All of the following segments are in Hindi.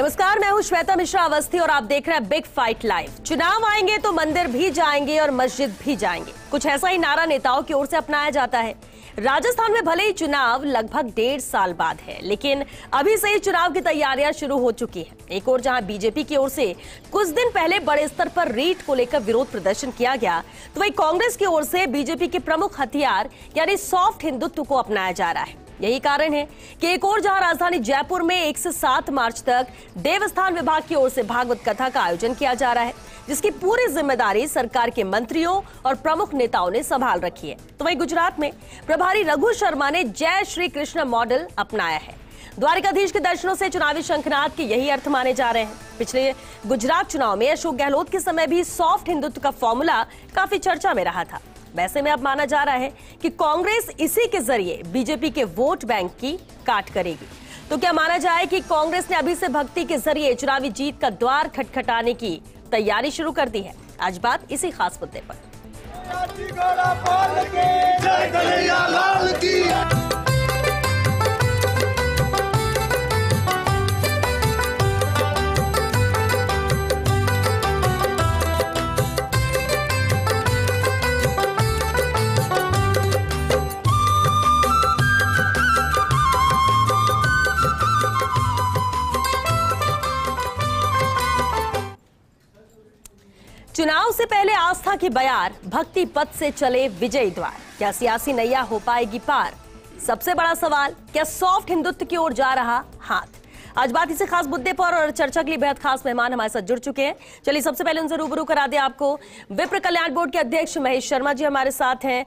नमस्कार, मैं हूं श्वेता मिश्रा अवस्थी और आप देख रहे हैं बिग फाइट लाइव। चुनाव आएंगे तो मंदिर भी जाएंगे और मस्जिद भी जाएंगे, कुछ ऐसा ही नारा नेताओं की ओर से अपनाया जाता है। राजस्थान में भले ही चुनाव लगभग 1.5 साल बाद है, लेकिन अभी से ही चुनाव की तैयारियां शुरू हो चुकी हैं। एक और जहां बीजेपी की ओर से कुछ दिन पहले बड़े स्तर पर रीट को लेकर विरोध प्रदर्शन किया गया, तो वहीं कांग्रेस की ओर से बीजेपी के प्रमुख हथियार यानी सॉफ्ट हिंदुत्व को अपनाया जा रहा है। यही कारण है कि एक और जहां राजधानी जयपुर में 1 से 7 मार्च तक देवस्थान विभाग की ओर से भागवत कथा का आयोजन किया जा रहा है, जिसकी पूरी जिम्मेदारी सरकार के मंत्रियों और प्रमुख नेताओं ने संभाल रखी है। तो वहीं गुजरात में प्रभारी रघु शर्मा ने जय श्री कृष्ण मॉडल अपनाया है। द्वारिकाधीश के दर्शनों से चुनावी शंखनाद के यही अर्थ माने जा रहे हैं। पिछले गुजरात चुनाव में अशोक गहलोत के समय भी सॉफ्ट हिंदुत्व का फॉर्मूला काफी चर्चा में रहा था। वैसे में अब माना जा रहा है कि कांग्रेस इसी के जरिए बीजेपी के वोट बैंक की काट करेगी। तो क्या माना जाए कि कांग्रेस ने अभी से भक्ति के जरिए चुनावी जीत का द्वार खटखटाने की तैयारी शुरू कर दी है? आज बात इसी खास मुद्दे पर। चुनाव से पहले आस्था की बयार, भक्ति पथ से चले विजयी द्वार। क्या सियासी नैया हो पाएगी पार? सबसे बड़ा सवाल, क्या सॉफ्ट हिंदुत्व की ओर जा रहा हाथ? आज बात इसी खास मुद्दे पर और चर्चा के लिए बेहद खास मेहमान हमारे साथ जुड़ चुके हैं। चलिए सबसे पहले उनसे रूबरू करा दे आपको। विप्र कल्याण बोर्ड के अध्यक्ष महेश शर्मा जी हमारे साथ हैं।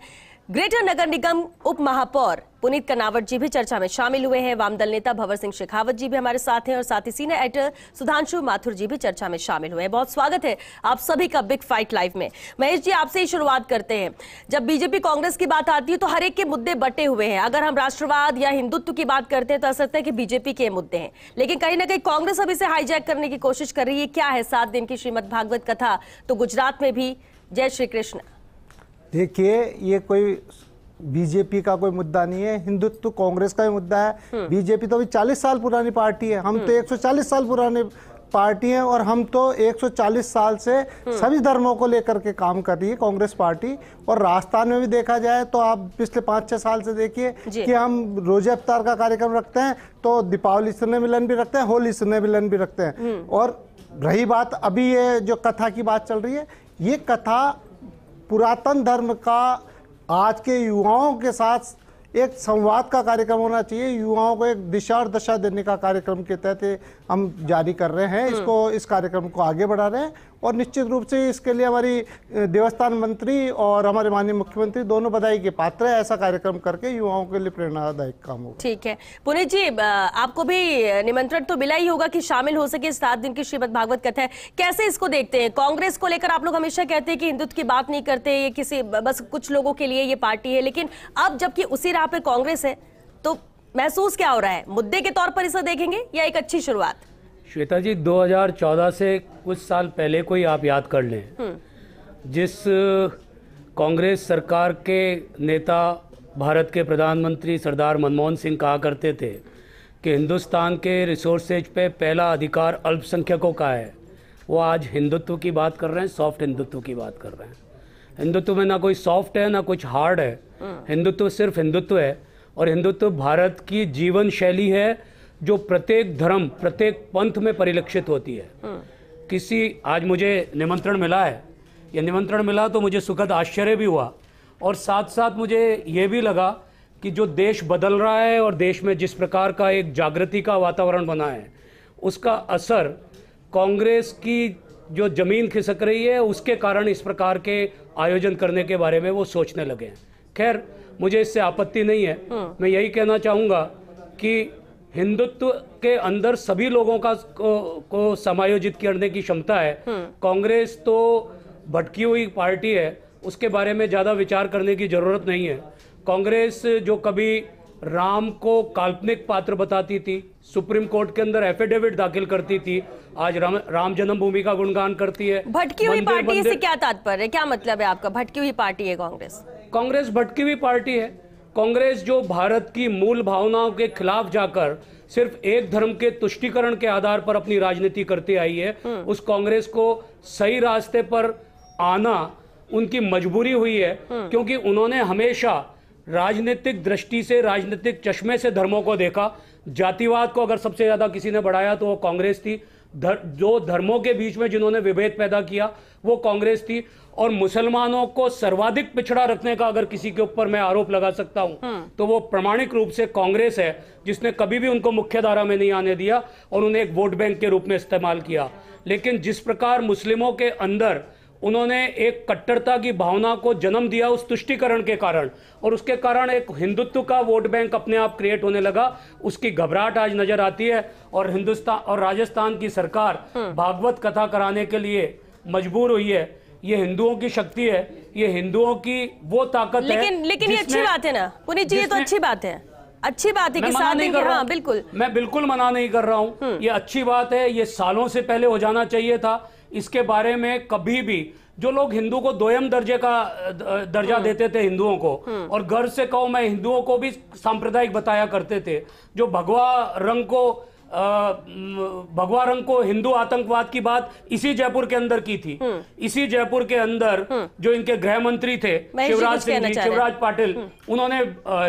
ग्रेटर नगर निगम उप महापौर पुनीत कर्नावट जी भी चर्चा में शामिल हुए हैं। वामदल नेता भंवर सिंह शेखावत जी भी हमारे साथ हैं और साथ ही सीनियर एडिटर सुधांशु माथुर जी भी चर्चा में शामिल हुए हैं। बहुत स्वागत है आप सभी का बिग फाइट लाइव में। महेश जी, आपसे ही शुरुआत करते हैं। जब बीजेपी कांग्रेस की बात आती है तो हर एक के मुद्दे बटे हुए हैं। अगर हम राष्ट्रवाद या हिंदुत्व की बात करते हैं तो ऐसा लगता है कि बीजेपी के मुद्दे हैं, लेकिन कहीं ना कहीं कांग्रेस अभी से हाईजैक करने की कोशिश कर रही है। क्या है 7 दिन की श्रीमद भागवत कथा, तो गुजरात में भी जय श्री कृष्ण। देखिए, ये कोई बीजेपी का कोई मुद्दा नहीं है, हिंदुत्व कांग्रेस का ही मुद्दा है। बीजेपी तो अभी 40 साल पुरानी पार्टी है, हम तो 140 साल पुराने पार्टी है और हम तो 140 साल से सभी धर्मों को लेकर के काम कर रही है कांग्रेस पार्टी। और राजस्थान में भी देखा जाए तो आप पिछले 5-6 साल से देखिए कि हम रोजे अवतार का कार्यक्रम रखते हैं, तो दीपावली स्नेह मिलन भी रखते हैं, होली स्नेह मिलन भी रखते हैं। और रही बात अभी ये जो कथा की बात चल रही है, ये कथा पुरातन धर्म का आज के युवाओं के साथ एक संवाद का कार्यक्रम होना चाहिए। युवाओं को एक दिशा और दशा देने का कार्यक्रम के तहत हम जारी कर रहे हैं इसको, इस कार्यक्रम को आगे बढ़ा रहे हैं। और निश्चित रूप से इसके लिए हमारी देवस्थान मंत्री और हमारे माननीय मुख्यमंत्री दोनों बधाई के पात्र है। ऐसा कार्यक्रम करके युवाओं के लिए प्रेरणादायक काम होगा। ठीक है पुनीत जी, आपको भी निमंत्रण तो मिला ही होगा कि शामिल हो सके 7 दिन की श्रीमद भागवत कथा है। कैसे इसको देखते हैं? कांग्रेस को लेकर आप लोग हमेशा कहते हैं कि हिंदुत्व की बात नहीं करते, ये किसी बस कुछ लोगों के लिए ये पार्टी है, लेकिन अब जबकि उसी राह पे कांग्रेस है तो महसूस क्या हो रहा है? मुद्दे के तौर पर इसे देखेंगे या एक अच्छी शुरुआत? श्वेता जी, 2014 से कुछ साल पहले को ही आप याद कर लें, जिस कांग्रेस सरकार के नेता भारत के प्रधानमंत्री सरदार मनमोहन सिंह कहा करते थे कि हिंदुस्तान के रिसोर्सेज पे पहला अधिकार अल्पसंख्यकों का है, वो आज हिंदुत्व की बात कर रहे हैं, सॉफ्ट हिंदुत्व की बात कर रहे हैं। हिंदुत्व में ना कोई सॉफ्ट है ना कुछ हार्ड है, हिंदुत्व सिर्फ हिंदुत्व है। और हिंदुत्व भारत की जीवन शैली है जो प्रत्येक धर्म, प्रत्येक पंथ में परिलक्षित होती है। आज मुझे निमंत्रण मिला है, ये निमंत्रण मिला तो मुझे सुखद आश्चर्य भी हुआ और साथ साथ मुझे ये भी लगा कि जो देश बदल रहा है और देश में जिस प्रकार का एक जागृति का वातावरण बना है, उसका असर कांग्रेस की जो जमीन खिसक रही है उसके कारण इस प्रकार के आयोजन करने के बारे में वो सोचने लगे हैं। खैर, मुझे इससे आपत्ति नहीं है। मैं यही कहना चाहूँगा कि हिंदुत्व के अंदर सभी लोगों को समायोजित करने की क्षमता है। कांग्रेस तो भटकी हुई पार्टी है, उसके बारे में ज़्यादा विचार करने की जरूरत नहीं है। कांग्रेस जो कभी राम को काल्पनिक पात्र बताती थी, सुप्रीम कोर्ट के अंदर एफिडेविट दाखिल करती थी, आज राम जन्मभूमि का गुणगान करती है। भटकी हुई पार्टी से क्या तात्पर्य, क्या मतलब है आपका? भटकी हुई पार्टी है कांग्रेस भटकी हुई पार्टी है। कांग्रेस जो भारत की मूल भावनाओं के खिलाफ जाकर सिर्फ एक धर्म के तुष्टीकरण के आधार पर अपनी राजनीति करती आई है, उस कांग्रेस को सही रास्ते पर आना उनकी मजबूरी हुई है, क्योंकि उन्होंने हमेशा राजनीतिक दृष्टि से, राजनीतिक चश्मे से धर्मों को देखा। जातिवाद को अगर सबसे ज्यादा किसी ने बढ़ाया तो वो कांग्रेस थी। जो धर्मों के बीच में जिन्होंने विभेद पैदा किया वो कांग्रेस थी। और मुसलमानों को सर्वाधिक पिछड़ा रखने का अगर किसी के ऊपर मैं आरोप लगा सकता हूं तो वो प्रामाणिक रूप से कांग्रेस है, जिसने कभी भी उनको मुख्य धारा में नहीं आने दिया और उन्हें एक वोट बैंक के रूप में इस्तेमाल किया। लेकिन जिस प्रकार मुस्लिमों के अंदर उन्होंने एक कट्टरता की भावना को जन्म दिया उस तुष्टीकरण के कारण, और उसके कारण एक हिंदुत्व का वोट बैंक अपने आप क्रिएट होने लगा, उसकी घबराहट आज नजर आती है। और हिंदुस्तान और राजस्थान की सरकार भागवत कथा कराने के लिए मजबूर हुई है। ये हिंदुओं की शक्ति है, ये हिंदुओं की वो ताकत है। लेकिन ये अच्छी बात है ना पुनीत जी, ये तो अच्छी बात है, अच्छी बात है कि साथ देंगे। हाँ बिल्कुल, मैं बिल्कुल मना नहीं कर रहा हूँ, ये अच्छी बात है, ये सालों से पहले हो जाना चाहिए था। इसके बारे में कभी भी जो लोग हिंदू को दोयम दर्जे का दर्जा देते थे हिंदुओं को, और गर्व से कहो मैं हिंदुओं को भी सांप्रदायिक बताया करते थे, जो भगवा रंग को हिंदू आतंकवाद की बात इसी जयपुर के अंदर की थी। इसी जयपुर के अंदर जो इनके गृह मंत्री थे शिवराज पाटिल, उन्होंने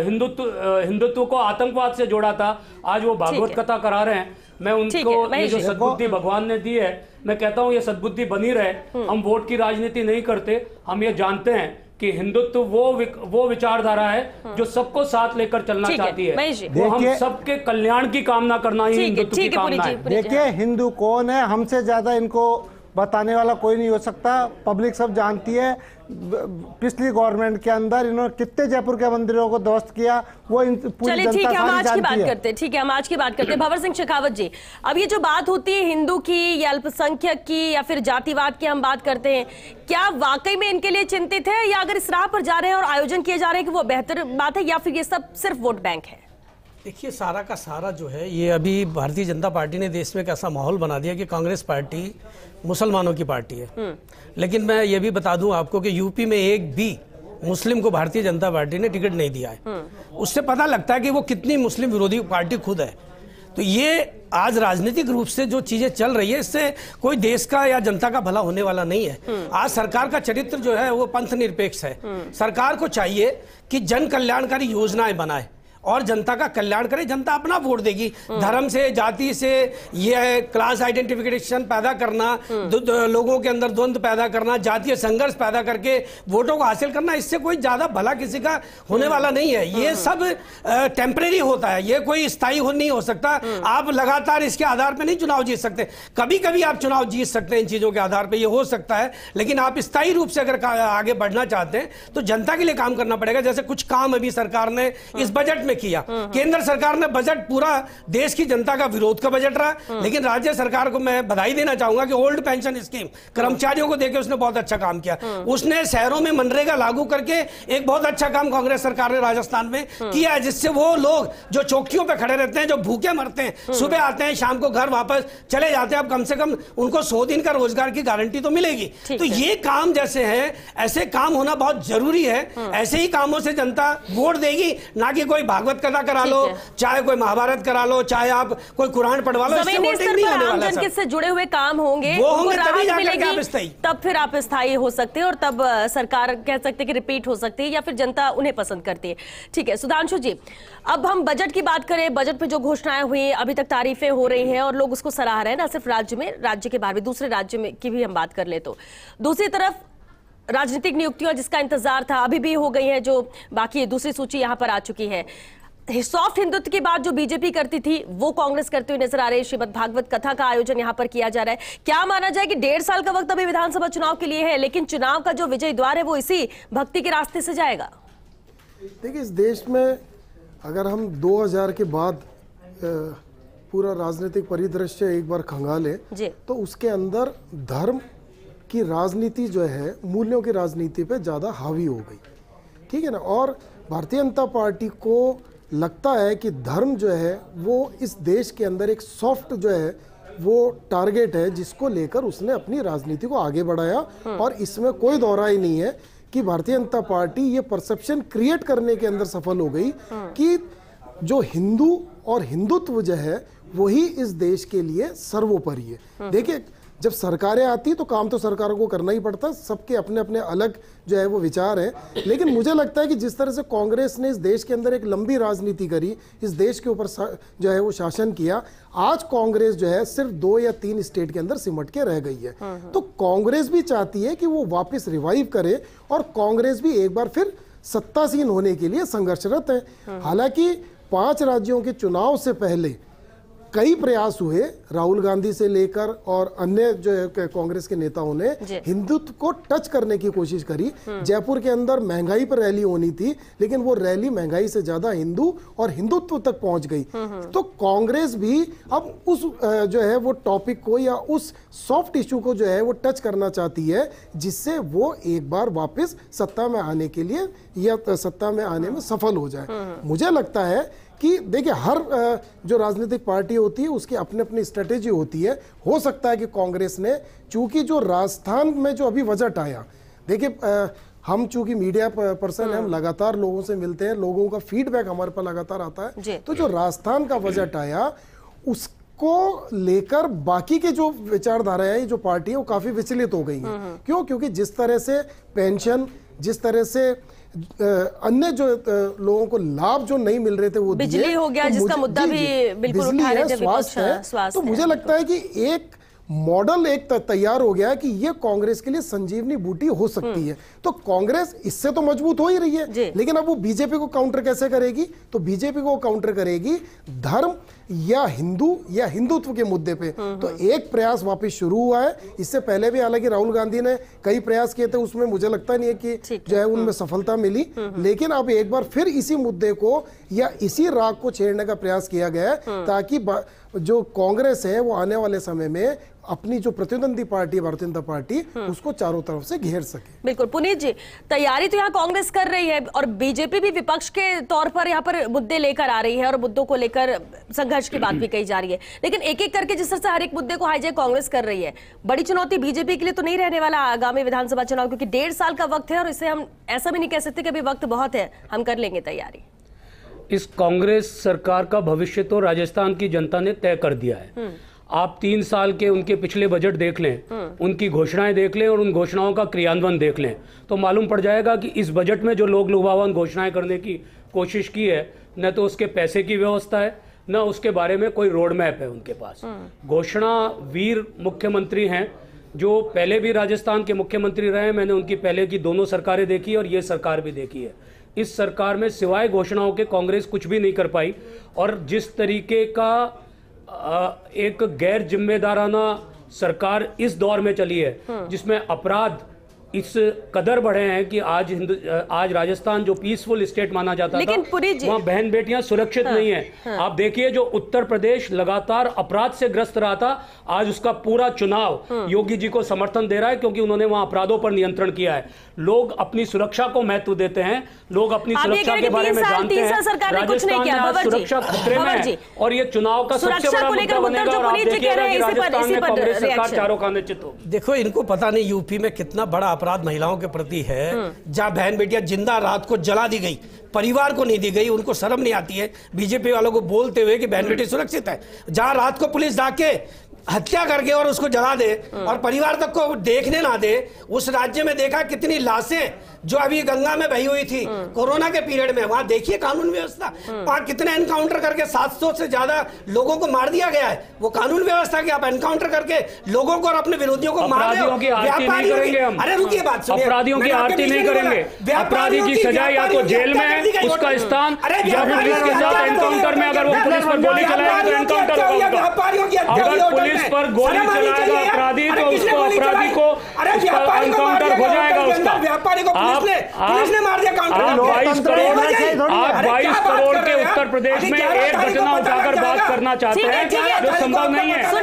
हिंदुत्व को आतंकवाद से जोड़ा था। आज वो भागवत कथा करा रहे हैं। मैं उनको ये जो सद्बुद्धि भगवान ने दी है, मैं कहता हूं ये सद्बुद्धि बनी रहे। हम वोट की राजनीति नहीं करते, हम ये जानते हैं कि हिंदुत्व वो विचारधारा है जो सबको साथ लेकर चलना चाहती है। वो हम सबके कल्याण की कामना करना ही हिंदुत्व की कामना है। देखिए हिंदू कौन है, हमसे ज्यादा इनको बताने वाला कोई नहीं हो सकता। पब्लिक सब जानती है पिछली गवर्नमेंट के अंदर इन्होंने कितने जयपुर के मंदिरों को ध्वस्त किया, वो पूरी जनता ठीक है, हम आज की बात है। करते हैं। ठीक है, हम आज की बात करते हैं। भंवर सिंह शेखावत जी, अब ये जो बात होती है हिंदू की या अल्पसंख्यक की या फिर जातिवाद की हम बात करते हैं, क्या वाकई में इनके लिए चिंतित है, या अगर इस राह पर जा रहे हैं और आयोजन किए जा रहे हैं कि वो बेहतर बात है, या फिर ये सब सिर्फ वोट बैंक है? देखिए सारा का सारा जो है ये अभी भारतीय जनता पार्टी ने देश में एक ऐसा माहौल बना दिया कि कांग्रेस पार्टी मुसलमानों की पार्टी है। लेकिन मैं ये भी बता दूं आपको कि यूपी में एक भी मुस्लिम को भारतीय जनता पार्टी ने टिकट नहीं दिया है। उससे पता लगता है कि वो कितनी मुस्लिम विरोधी पार्टी खुद है। तो ये आज राजनीतिक रूप से जो चीजें चल रही है, इससे कोई देश का या जनता का भला होने वाला नहीं है। आज सरकार का चरित्र जो है वो पंथ निरपेक्ष है। सरकार को चाहिए कि जन कल्याणकारी योजनाएं बनाए और जनता का कल्याण करे। जनता अपना वोट देगी। धर्म से, जाति से, ये क्लास आइडेंटिफिकेशन पैदा करना, लोगों के अंदर द्वंद्व पैदा करना, जातीय संघर्ष पैदा करके वोटों को हासिल करना, इससे कोई ज्यादा भला किसी का होने वाला नहीं है। ये सब टेम्परेरी होता है, ये कोई स्थायी नहीं हो सकता। आप लगातार इसके आधार पर नहीं चुनाव जीत सकते। कभी कभी आप चुनाव जीत सकते हैं इन चीजों के आधार पर, ये हो सकता है, लेकिन आप स्थायी रूप से अगर आगे बढ़ना चाहते हैं तो जनता के लिए काम करना पड़ेगा। जैसे कुछ काम अभी सरकार ने इस बजट में किया। केंद्र सरकार ने बजट पूरा देश की जनता का विरोध का बजट रहा, लेकिन राज्य सरकार को मैं बधाई देना चाहूंगा कि ओल्ड पेंशन स्कीम कर्मचारियों को देकर उसने बहुत अच्छा काम किया। उसने शहरों में मनरेगा लागू करके एक बहुत अच्छा काम कांग्रेस सरकार ने राजस्थान में किया है, जिससे वो लोग जो चौकियों पे खड़े रहते हैं, जो भूखे मरते हैं, सुबह आते हैं शाम को घर वापस चले जाते हैं, अब कम से कम उनको 100 दिन का रोजगार की गारंटी तो मिलेगी। तो ये काम जैसे है, ऐसे काम होना बहुत जरूरी है। ऐसे ही कामों से जनता वोट देगी, ना कि कोई भागवत कथा करा लो, चाहे कोई महाभारत करा लो, चाहे आप कोई कुरान पढ़वा लो। जमीनी स्तर पर आम जन से जुड़े हुए काम होंगे, वो होंगे तभी जाकर के आप स्थायी, तब फिर आप स्थायी हो सकते हैं और तब सरकार कह सकते हैं कि रिपीट हो सकती है या फिर जनता उन्हें पसंद करती है। ठीक है सुधांशु जी, अब हम बजट की बात करें। बजट पे जो घोषणाएं हुई, अभी तक तारीफें हो रही हैं और लोग उसको सराह रहे हैं, ना सिर्फ राज्य में, राज्य के बाहर भी, दूसरे राज्य में की भी हम बात कर ले तो। दूसरी तरफ राजनीतिक नियुक्तियां जिसका इंतजार था अभी भी हो गई है, जो बाकी दूसरी सूची यहां पर आ चुकी है। सॉफ्ट हिंदुत्व की बात जो बीजेपी करती थी वो कांग्रेस करती हुई नजर आ रही है। श्रीमद् भागवत कथा का आयोजन यहां पर किया जा रहा है। क्या माना जाए कि 1.5 साल का वक्त अभी विधानसभा चुनाव के लिए है, लेकिन चुनाव का जो विजय द्वार है वो इसी भक्ति के रास्ते से जाएगा? देखिए इस देश में अगर हम 2000 के बाद पूरा राजनीतिक परिदृश्य एक बार खंगाले तो उसके अंदर धर्म की राजनीति जो है, मूल्यों की राजनीति पे ज्यादा हावी हो गई, ठीक है ना। और भारतीय जनता पार्टी को लगता है कि धर्म जो है वो इस देश के अंदर एक सॉफ्ट जो है वो टारगेट है, जिसको लेकर उसने अपनी राजनीति को आगे बढ़ाया। और इसमें कोई दौरा ही नहीं है कि भारतीय जनता पार्टी ये परसेप्शन क्रिएट करने के अंदर सफल हो गई कि जो हिंदू और हिंदुत्व जो है वही इस देश के लिए सर्वोपरि है। देखिए, जब सरकारें आती तो काम तो सरकारों को करना ही पड़ता, सबके अपने अपने अलग जो है वो विचार है। लेकिन मुझे लगता है कि जिस तरह से कांग्रेस ने इस देश के अंदर एक लंबी राजनीति करी, इस देश के ऊपर जो है वो शासन किया, आज कांग्रेस जो है सिर्फ 2 या 3 स्टेट के अंदर सिमट के रह गई है। तो कांग्रेस भी चाहती है कि वो वापस रिवाइव करे और कांग्रेस भी एक बार फिर सत्तासीन होने के लिए संघर्षरत है। हालांकि 5 राज्यों के चुनाव से पहले कई प्रयास हुए, राहुल गांधी से लेकर और अन्य जो है कांग्रेस के नेताओं ने हिंदुत्व को टच करने की कोशिश करी। जयपुर के अंदर महंगाई पर रैली होनी थी, लेकिन वो रैली महंगाई से ज्यादा हिंदू और हिंदुत्व तक पहुंच गई। तो कांग्रेस भी अब उस जो है वो टॉपिक को या उस सॉफ्ट इश्यू को जो है वो टच करना चाहती है, जिससे वो एक बार वापस सत्ता में आने के लिए या सत्ता में आने में सफल हो जाए। मुझे लगता है कि देखिए, हर जो राजनीतिक पार्टी होती है उसकी अपनी अपनी स्ट्रेटेजी होती है। हो सकता है कि कांग्रेस ने, चूंकि जो राजस्थान में जो अभी बजट आया, देखिए हम चूंकि मीडिया पर्सन है, हम लगातार लोगों से मिलते हैं, लोगों का फीडबैक हमारे पास लगातार आता है। तो जो राजस्थान का बजट आया उसको लेकर बाकी के जो विचारधारा है, जो पार्टी है, वो काफी विचलित हो गई है। क्यों? क्योंकि जिस तरह से पेंशन, जिस तरह से अन्य जो लोगों को लाभ जो नहीं मिल रहे थे वो बिजली हो गया, जिसका मुद्दा भी बिल्कुल उठा रहे थे, स्वास्थ्य है। तो मुझे लगता है कि एक मॉडल एक तैयार हो गया कि ये कांग्रेस के लिए संजीवनी बूटी हो सकती है। तो कांग्रेस इससे तो मजबूत हो ही रही है, लेकिन अब वो बीजेपी को काउंटर कैसे करेगी? तो बीजेपी को काउंटर करेगी धर्म या हिंदू या हिंदुत्व के मुद्दे पे। तो एक प्रयास वापस शुरू हुआ है। इससे पहले भी हालांकि राहुल गांधी ने कई प्रयास किए थे, उसमें मुझे लगता नहीं है कि जो है उनमें सफलता मिली। लेकिन अब एक बार फिर इसी मुद्दे को या इसी राग को छेड़ने का प्रयास किया गया है, ताकि जो कांग्रेस है वो आने वाले समय में अपनी जो प्रतिद्वंदी पार्टी भारतीय जनता पार्टी उसको चारों तरफ से घेर सके। बिल्कुल पुनीत जी, तैयारी तो यहाँ कांग्रेस कर रही है और बीजेपी भी विपक्ष के तौर पर यहाँ पर मुद्दे लेकर आ रही है और मुद्दों को लेकर संघर्ष की बात भी कही जा रही है। लेकिन एक एक करके जिस तरह से हर एक मुद्दे को हाईजैक कांग्रेस कर रही है, बड़ी चुनौती बीजेपी के लिए तो नहीं रहने वाला आगामी विधानसभा चुनाव, क्योंकि 1.5 साल का वक्त है और इसे हम ऐसा भी नहीं कह सकते कि अभी वक्त बहुत है, हम कर लेंगे तैयारी। इस कांग्रेस सरकार का भविष्य तो राजस्थान की जनता ने तय कर दिया है। आप 3 साल के उनके पिछले बजट देख लें, उनकी घोषणाएं देख लें और उन घोषणाओं का क्रियान्वयन देख लें, तो मालूम पड़ जाएगा कि इस बजट में जो लोग लुभावन घोषणाएं करने की कोशिश की है, न तो उसके पैसे की व्यवस्था है, न उसके बारे में कोई रोड मैप है उनके पास। घोषणा वीर मुख्यमंत्री हैं जो पहले भी राजस्थान के मुख्यमंत्री रहे। मैंने उनकी पहले की दोनों सरकारें देखी और ये सरकार भी देखी है। इस सरकार में सिवाय घोषणाओं के कांग्रेस कुछ भी नहीं कर पाई। और जिस तरीके का एक गैर जिम्मेदाराना सरकार इस दौर में चली है, जिसमें अपराध इस कदर बढ़े हैं कि आज राजस्थान जो पीसफुल स्टेट माना जाता था, वहाँ बहन बेटियां सुरक्षित नहीं है। आप देखिए, जो उत्तर प्रदेश लगातार अपराध से ग्रस्त रहा था, आज उसका पूरा चुनाव योगी जी को समर्थन दे रहा है, क्योंकि उन्होंने वहां अपराधों पर नियंत्रण किया है। लोग अपनी सुरक्षा को महत्व देते हैं, लोग अपनी सुरक्षा के बारे में जानते हैं। राजस्थान में सुरक्षा खतरे में है और ये चुनाव का सबसे बड़ा मुद्दा बनेगा। और आप देखिएगा कि राजस्थान में कांग्रेस सरकार चारों खाने चित होगी। देखो, इनको पता नहीं यूपी में कितना बड़ा अपराध महिलाओं के प्रति है, जहां बहन बेटियां जिंदा रात को जला दी गई, परिवार को नहीं दी गई। उनको शर्म नहीं आती है बीजेपी वालों को बोलते हुए कि बहन बेटी सुरक्षित है। जहां रात को पुलिस जाके हत्या करके और उसको जला दे और परिवार तक को देखने ना दे, उस राज्य में देखा कितनी लाशें जो अभी गंगा में बही हुई थी कोरोना के पीरियड में। वहां देखिए कानून व्यवस्था, वहां कितने एनकाउंटर करके 700 से ज्यादा लोगों को मार दिया गया है। वो कानून व्यवस्था की आप एनकाउंटर करके लोगों को और अपने विरोधियों को मार रहे हो। अरे रुकिए, बात सुनिए। अपराधियों की आरती नहीं करेंगे। अपराधी की सजा या तो जेल में है उसका स्थान, या पुलिस के साथ एनकाउंटर में अगर वो पुलिस पर गोली चलाएगा तो एनकाउंटर होगा। अगर पुलिस पर गोली चलाएगा अपराधी तो उसको अपराधी को एनकाउंटर हो जाएगा उसका। व्यापारी को पुलिस ने मार दिया काउंटर। आप 22 करोड़ के उत्तर प्रदेश में एक घटना उठाकर बात करना चाहते हैं जो संभव नहीं है। आप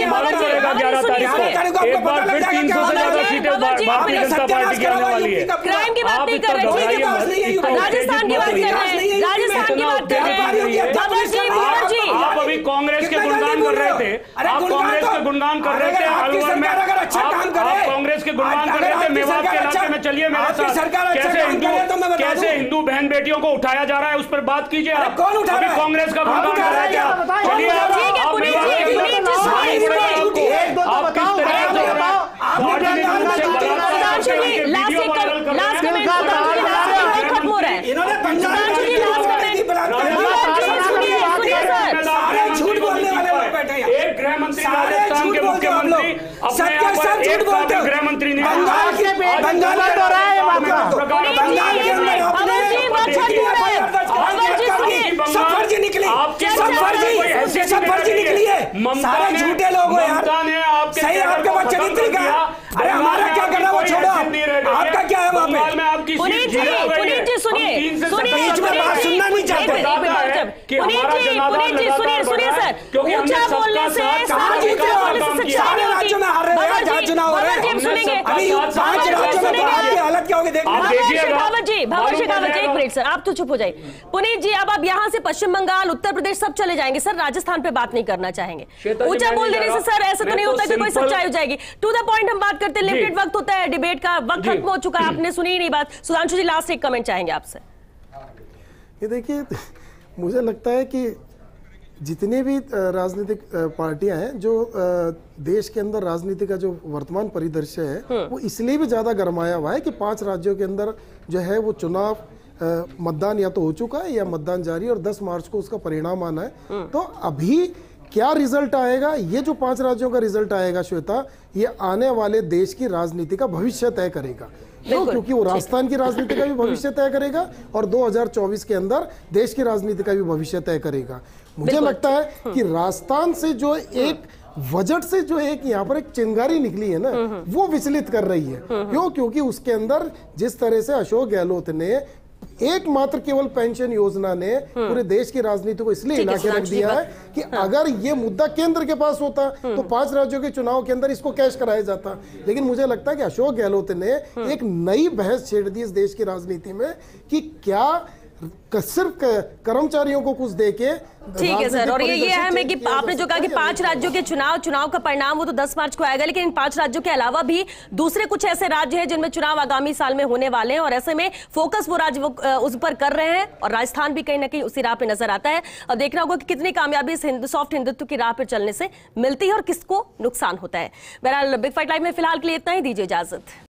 मालूम पड़ेगा 11 तारीख को एक बार फिर 300 से ज्यादा सीटें भारतीय जनता पार्टी की आने वाली है। क्राइम की बात नहीं कर रहे, राजस्थान की बात कर रहे हैं, राजस्थान की बात कर रहे हैं। आप अभी कांग्रेस के गुणगान कर रहे थे, आप कांग्रेस के गुणगान कर रहे थे अलवर में, आप कांग्रेस के गुणगान कर रहे थे मेवात के इलाके में, चलिए मेरे साथ। कैसे हिंदू बहन बेटियों को उठाया जा रहा है, उस पर बात कीजिए आप। कौन उठा रहा है? कांग्रेस का गुणगान कर रहे थे आप, चलिए आप किस एक गृह मंत्री राजस्थान के मुख्यमंत्री गृह मंत्री नहीं, फर्जी निकली है, सारे झूठे लोग हो यार, सही आपके पास चरित्र का। अरे हमारा क्या करना वो छोड़ो, आपका क्या है वहाँ पे? पुनीत जी सुनिए, बीच में बात सुनना नहीं चाहते। पुनीत जी सुनिए सर, ऊंचा बोलने से सारे राज्यों में हार रहे हैं जहाँ चुनाव हो रहे हैं। अभी 5 राज्यों में आपकी हालत क्या होगी भंवर शेखावत जी, एक मिनट सर, आप तो चुप हो जाइए। पुनीत जी, अब आप यहाँ से पश्चिम बंगाल, उत्तर प्रदेश सब चले जाएंगे सर, राजस्थान पे बात नहीं करना चाहेंगे। ऊंचा बोल देने से सर ऐसा तो नहीं होता कि कोई सच्चाई हो जाएगी। टू द पॉइंट हम बात करते हैं, लिमिटेड वक्त होता है, डिबेट का वक्त खत्म हो चुका है, आपने सुनी ही नहीं बात। सुधांशु जी, लास्ट एक कमेंट चाहेंगे आपसे। ये देखिए, मुझे लगता है कि जितनी भी राजनीतिक पार्टियां हैं, जो देश के अंदर राजनीति का जो वर्तमान परिदृश्य है वो इसलिए भी ज्यादा गरमाया हुआ है कि 5 राज्यों के अंदर जो है वो चुनाव मतदान या तो हो चुका है या मतदान जारी, और 10 मार्च को उसका परिणाम आना है। तो अभी क्या रिजल्ट आएगा, ये जो 5 राज्यों का रिजल्ट आएगा श्वेता, ये आने वाले देश की राजनीति का भविष्य तय करेगा। तो क्योंकि वो राजस्थान की राजनीति का भी भविष्य तय करेगा और 2024 के अंदर देश की राजनीति का भी भविष्य तय करेगा। मुझे लगता है कि राजस्थान से जो एक बजट से जो एक यहाँ पर एक चिंगारी निकली है ना, वो विचलित कर रही है। क्यों? क्योंकि उसके अंदर जिस तरह से अशोक गहलोत ने एकमात्र केवल पेंशन योजना ने पूरे देश की राजनीति को इसलिए हिला के रख दिया है कि अगर ये मुद्दा केंद्र के पास होता तो 5 राज्यों के चुनाव के अंदर इसको कैश कराया जाता। लेकिन मुझे लगता है कि अशोक गहलोत ने एक नई बहस छेड़ दी इस देश की राजनीति में कि क्या सिर्फ कर्मचारियों को कुछ देके। ठीक है सर, और ये अहम है कि आपने जो कहा कि 5 राज्यों के चुनाव का परिणाम वो तो 10 मार्च को आएगा, लेकिन इन 5 राज्यों के अलावा भी दूसरे कुछ ऐसे राज्य हैं जिनमें चुनाव आगामी साल में होने वाले हैं, और ऐसे में फोकस वो राज्य उस पर कर रहे हैं, और राजस्थान भी कहीं ना कहीं उसी राह पे नजर आता है। और देखना होगा कि कितनी कामयाबी इस सॉफ्ट हिंदुत्व की राह पर चलने से मिलती है और किसको नुकसान होता है। बहरहाल बिग फाइट लाइव में फिलहाल के लिए इतना ही, दीजिए इजाजत।